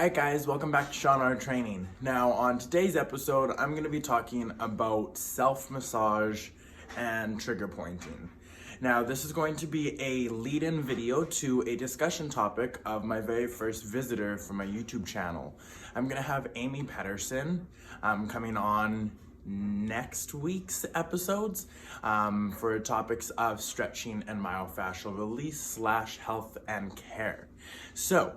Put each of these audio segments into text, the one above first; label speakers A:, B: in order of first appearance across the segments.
A: Alright guys, welcome back to Shawn Art Training. Now on today's episode, I'm going to be talking about self-massage and trigger pointing. Now this is going to be a lead-in video to a discussion topic of my very first visitor for my YouTube channel. I'm going to have Amy Pedersen coming on next week's episodes for topics of stretching and myofascial release / health and care. So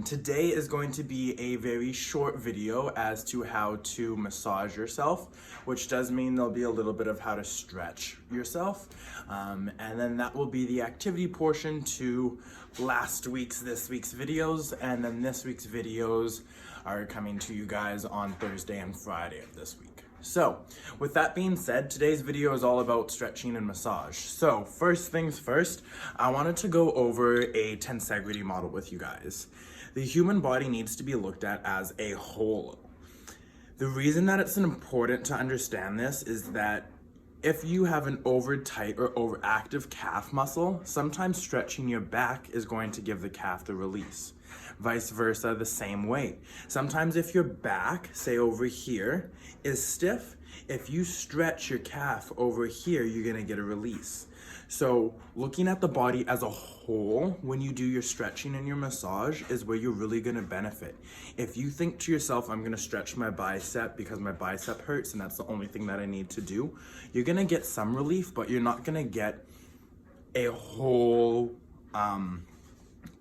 A: today is going to be a very short video as to how to massage yourself, which does mean there'll be a little bit of how to stretch yourself, and then that will be the activity portion to this week's videos, and then this week's videos are coming to you guys on Thursday and Friday of this week. So, with that being said, today's video is all about stretching and massage. So, first things first, I wanted to go over a tensegrity model with you guys. The human body needs to be looked at as a whole. The reason that it's important to understand this is that if you have an over tight or overactive calf muscle, sometimes stretching your back is going to give the calf the release. Vice versa, the same way. Sometimes if your back, say over here, is stiff, if you stretch your calf over here, you're gonna get a release. So looking at the body as a whole when you do your stretching and your massage is where you're really gonna benefit. If you think to yourself, I'm gonna stretch my bicep because my bicep hurts and that's the only thing that I need to do, you're gonna get some relief, but you're not gonna get a whole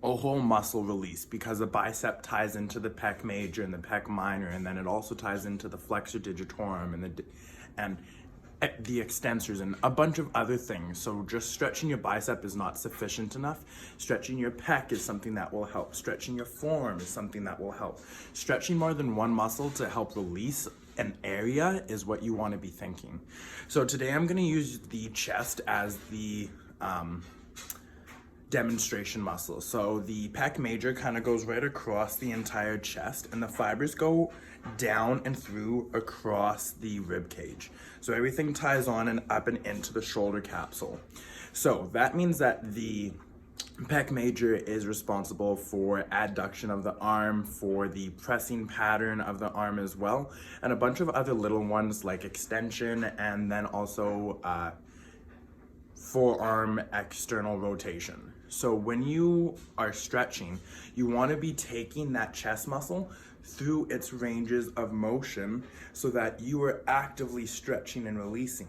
A: muscle release, because the bicep ties into the pec major and the pec minor, and then it also ties into the flexor digitorum and the extensors and a bunch of other things. So just stretching your bicep is not sufficient enough. Stretching your pec is something that will help. Stretching your forearm is something that will help. Stretching more than one muscle to help release an area is what you want to be thinking. So today I'm going to use the chest as the demonstration muscle. So the pec major kind of goes right across the entire chest, and the fibers go down and through across the rib cage. So everything ties on and up and into the shoulder capsule. So that means that the pec major is responsible for adduction of the arm, for the pressing pattern of the arm as well, and a bunch of other little ones like extension, and then also forearm external rotation. So when you are stretching, you want to be taking that chest muscle through its ranges of motion so that you are actively stretching and releasing.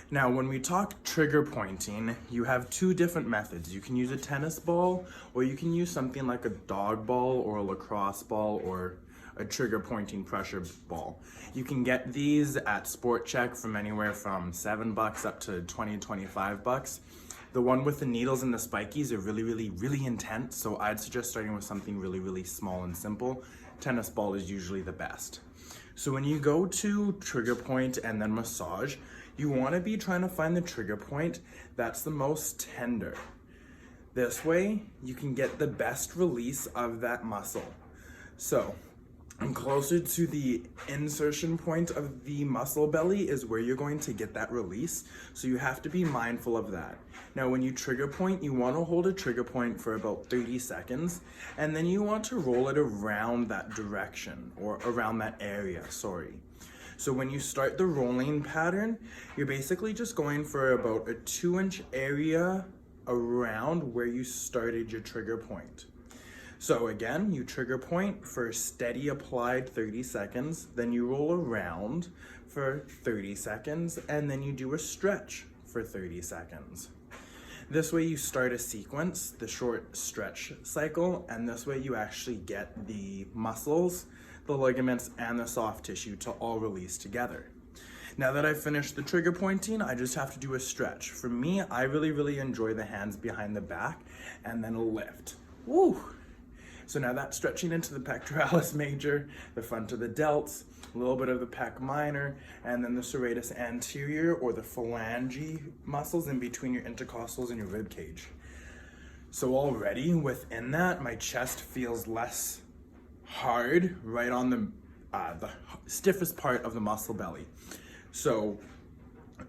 A: Now, when we talk trigger pointing, you have two different methods. You can use a tennis ball, or you can use something like a dog ball or a lacrosse ball or a trigger pointing pressure ball. You can get these at Sport Check from anywhere from $7 up to $20-25. The one with the needles and the spikies are really intense, so I'd suggest starting with something really small and simple. Tennis ball is usually the best. So when you go to trigger point and then massage, you want to be trying to find the trigger point that's the most tender. This way, you can get the best release of that muscle. So, and closer to the insertion point of the muscle belly is where you're going to get that release, so you have to be mindful of that. Now when you trigger point, you want to hold a trigger point for about 30 seconds, and then you want to roll it around that direction, or around that area, sorry. So when you start the rolling pattern, you're basically just going for about a 2-inch area around where you started your trigger point. So again, you trigger point for steady applied 30 seconds, then you roll around for 30 seconds, and then you do a stretch for 30 seconds. This way you start a sequence, the short stretch cycle, and this way you actually get the muscles, the ligaments, and the soft tissue to all release together. Now that I've finished the trigger pointing, I just have to do a stretch. For me, I really enjoy the hands behind the back and then a lift. Woo! So now that's stretching into the pectoralis major, the front of the delts, a little bit of the pec minor, and then the serratus anterior, or the phalange muscles in between your intercostals and your rib cage. So already within that, my chest feels less hard right on the stiffest part of the muscle belly. So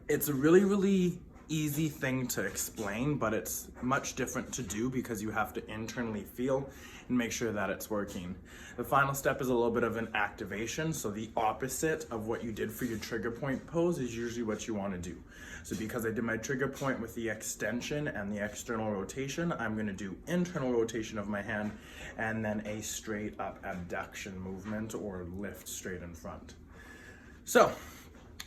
A: it's a really easy thing to explain, but it's much different to do because you have to internally feel and make sure that it's working. The final step is a little bit of an activation. So the opposite of what you did for your trigger point pose is usually what you want to do. So because I did my trigger point with the extension and the external rotation, I'm going to do internal rotation of my hand and then a straight up abduction movement or lift straight in front. So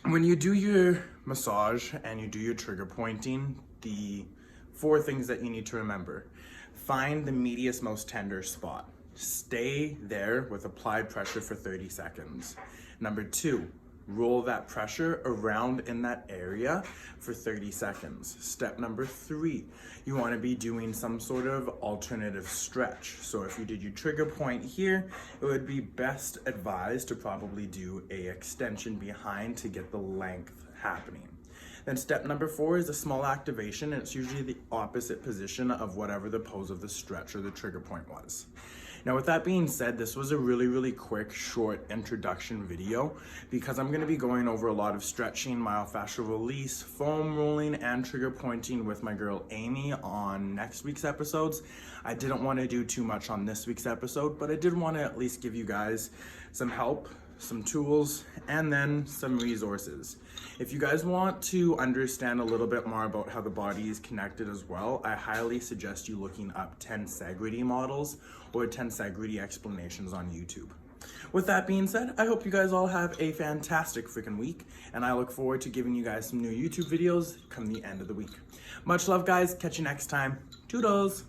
A: when you do your massage and you do your trigger pointing, the 4 things that you need to remember: find the medius most tender spot. Stay there with applied pressure for 30 seconds. Number 2, roll that pressure around in that area for 30 seconds. Step number 3, you want to be doing some sort of alternative stretch. So if you did your trigger point here, it would be best advised to probably do a extension behind to get the length happening. Then step number 4 is a small activation, and it's usually the opposite position of whatever the pose of the stretch or the trigger point was. Now with that being said, this was a really quick, short introduction video because I'm going to be going over a lot of stretching, myofascial release, foam rolling, and trigger pointing with my girl Amy on next week's episodes. I didn't want to do too much on this week's episode, but I did want to at least give you guys some help, some tools, and then some resources. If you guys want to understand a little bit more about how the body is connected as well, I highly suggest you looking up tensegrity models or tensegrity explanations on YouTube. With that being said, I hope you guys all have a fantastic freaking week, and I look forward to giving you guys some new YouTube videos come the end of the week. Much love, guys. Catch you next time. Toodles!